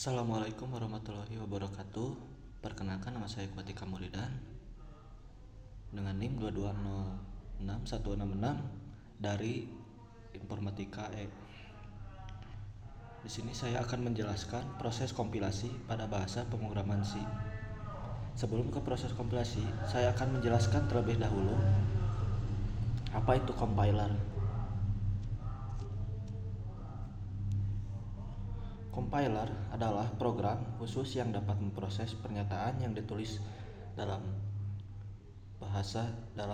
Assalamualaikum warahmatullahi wabarakatuh. Perkenalkan, nama saya Kwatika Muridan dengan NIM 2206166 dari Informatika E. Di sini saya akan menjelaskan proses kompilasi pada bahasa pemrograman C. Sebelum ke proses kompilasi, saya akan menjelaskan terlebih dahulu apa itu compiler. Compiler adalah program khusus yang dapat memproses pernyataan yang ditulis dalam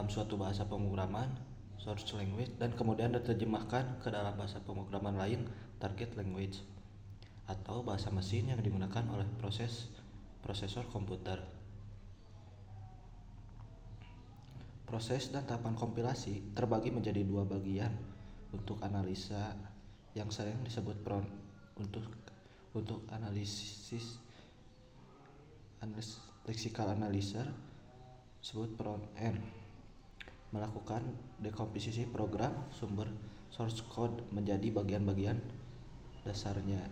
suatu bahasa pemrograman source language dan kemudian diterjemahkan ke dalam bahasa pemrograman lain target language atau bahasa mesin yang digunakan oleh prosesor komputer. Proses dan tahapan kompilasi terbagi menjadi dua bagian. Untuk analisa yang sering disebut untuk analisis lexical analyzer disebut front end, melakukan dekomposisi program sumber source code menjadi bagian-bagian dasarnya.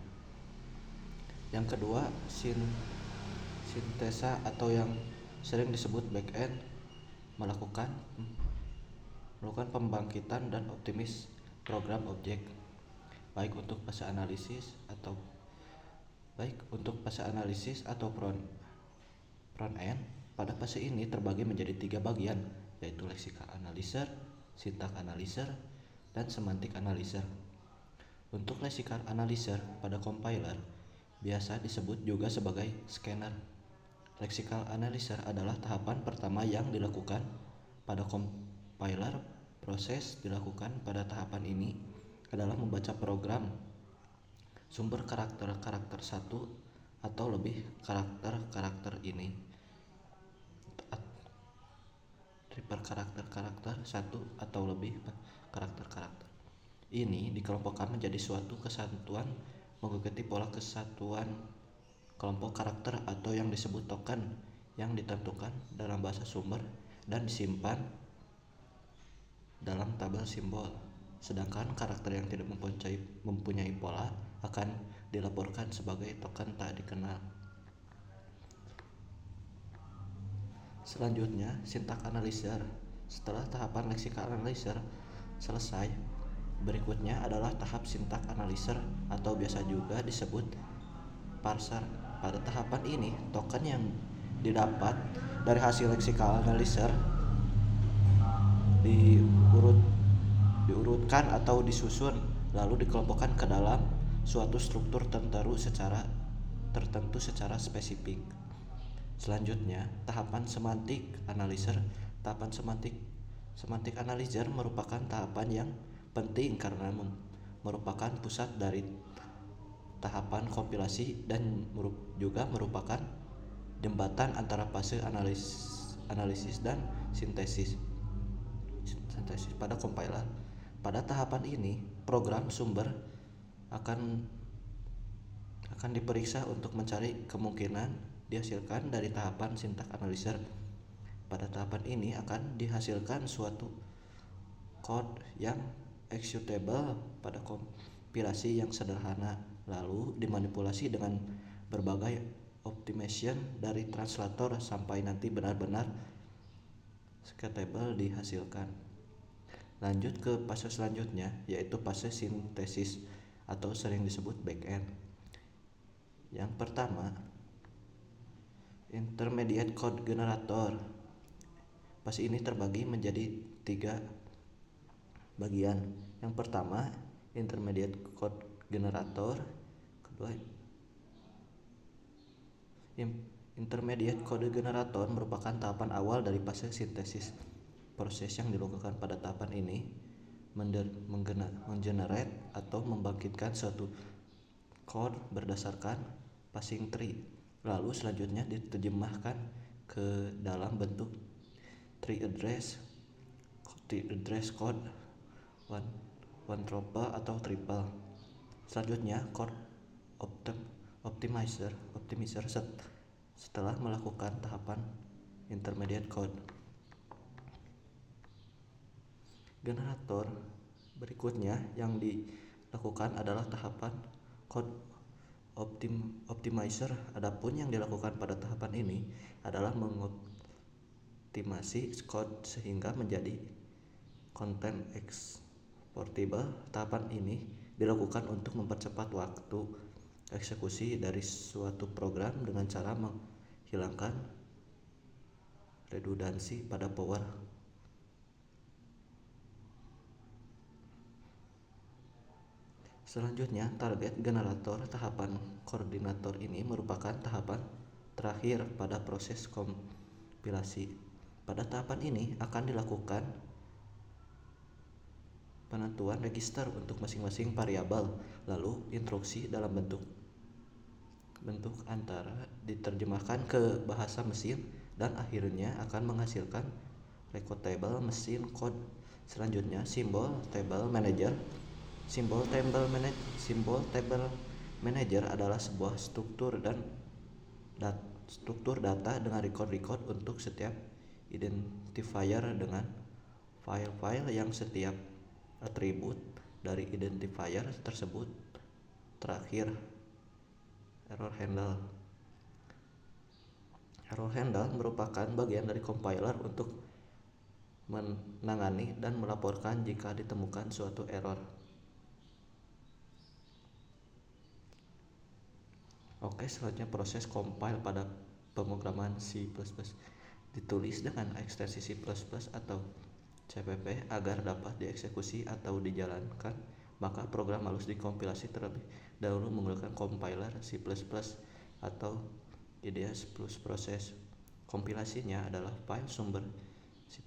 Yang kedua, sintesa atau yang sering disebut back end, melakukan pembangkitan dan optimis program objek baik untuk fase analisis atau front end. Pada fase ini terbagi menjadi tiga bagian, yaitu lexical analyzer, syntax analyzer, dan semantic analyzer. Untuk lexical analyzer pada compiler biasa disebut juga sebagai scanner. Lexical analyzer adalah tahapan pertama yang dilakukan pada compiler. Proses dilakukan pada tahapan ini adalah membaca program sumber karakter satu atau lebih karakter ini per karakter satu atau lebih karakter ini dikelompokkan menjadi suatu kesatuan mengikuti pola kesatuan kelompok karakter atau yang disebut token yang ditentukan dalam bahasa sumber dan disimpan dalam tabel simbol. Sedangkan karakter yang tidak mempunyai pola akan dilaporkan sebagai token tak dikenal. Selanjutnya, syntax analyzer. Setelah tahapan lexical analyzer selesai, berikutnya adalah tahap syntax analyzer atau biasa juga disebut parser. Pada tahapan ini, token yang didapat dari hasil lexical analyzer diurutkan atau disusun lalu dikelompokkan ke dalam suatu struktur tertentu secara spesifik. Selanjutnya, tahapan semantic analyzer. Tahapan semantic analyzer merupakan tahapan yang penting karena merupakan pusat dari tahapan kompilasi dan juga merupakan jembatan antara fase analisis dan sintesis pada compiler. Pada tahapan ini, program sumber akan diperiksa untuk mencari kemungkinan dihasilkan dari tahapan syntax analyzer. Pada tahapan ini akan dihasilkan suatu code yang executable pada kompilasi yang sederhana, lalu dimanipulasi dengan berbagai optimization dari translator sampai nanti benar-benar executable dihasilkan. Lanjut ke fase selanjutnya, yaitu fase sintesis atau sering disebut backend. Yang pertama, intermediate code generator. Fase ini terbagi menjadi tiga bagian. Yang pertama, intermediate code generator. Kedua, intermediate code generator merupakan tahapan awal dari fase sintesis. Proses yang dilakukan pada tahapan ini menggenerate atau membangkitkan suatu code berdasarkan passing tree, lalu selanjutnya diterjemahkan ke dalam bentuk tree address code one tuple atau triple. Selanjutnya, code optimizer setelah melakukan tahapan intermediate code generator. Berikutnya yang dilakukan adalah tahapan code optimizer. Adapun yang dilakukan pada tahapan ini adalah mengoptimasi kode sehingga menjadi konten exportable. Tahapan ini dilakukan untuk mempercepat waktu eksekusi dari suatu program dengan cara menghilangkan redundansi pada power. Selanjutnya, target generator. Tahapan koordinator ini merupakan tahapan terakhir pada proses kompilasi. Pada tahapan ini akan dilakukan penentuan register untuk masing-masing variabel, lalu instruksi dalam bentuk antara diterjemahkan ke bahasa mesin dan akhirnya akan menghasilkan record mesin code. Selanjutnya, simbol table manager. Simbol table manager adalah sebuah struktur data dengan record untuk setiap identifier dengan file-file yang setiap atribut dari identifier tersebut. Terakhir, error handle merupakan bagian dari compiler untuk menangani dan melaporkan jika ditemukan suatu error. Oke, selanjutnya proses compile pada pemrograman C++. Ditulis dengan ekstensi C++ atau CPP agar dapat dieksekusi atau dijalankan, maka program harus dikompilasi terlebih dahulu menggunakan compiler C++ atau IDEA+. Proses kompilasinya adalah file sumber C++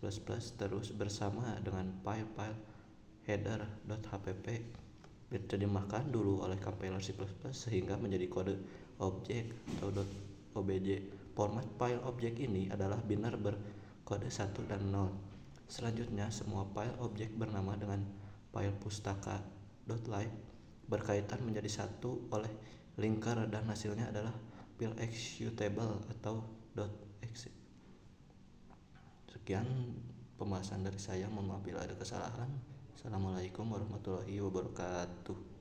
terus bersama dengan file header.hpp diterjemahkan dulu oleh compiler C++ sehingga menjadi kode objek atau .obj. Format file objek ini adalah biner berkode 1 dan 0. Selanjutnya, semua file objek bernama dengan file pustaka.lib berkaitan menjadi satu oleh linker dan hasilnya adalah file executable atau .exe. Sekian pembahasan dari saya, mohon maaf bila ada kesalahan. Assalamualaikum warahmatullahi wabarakatuh.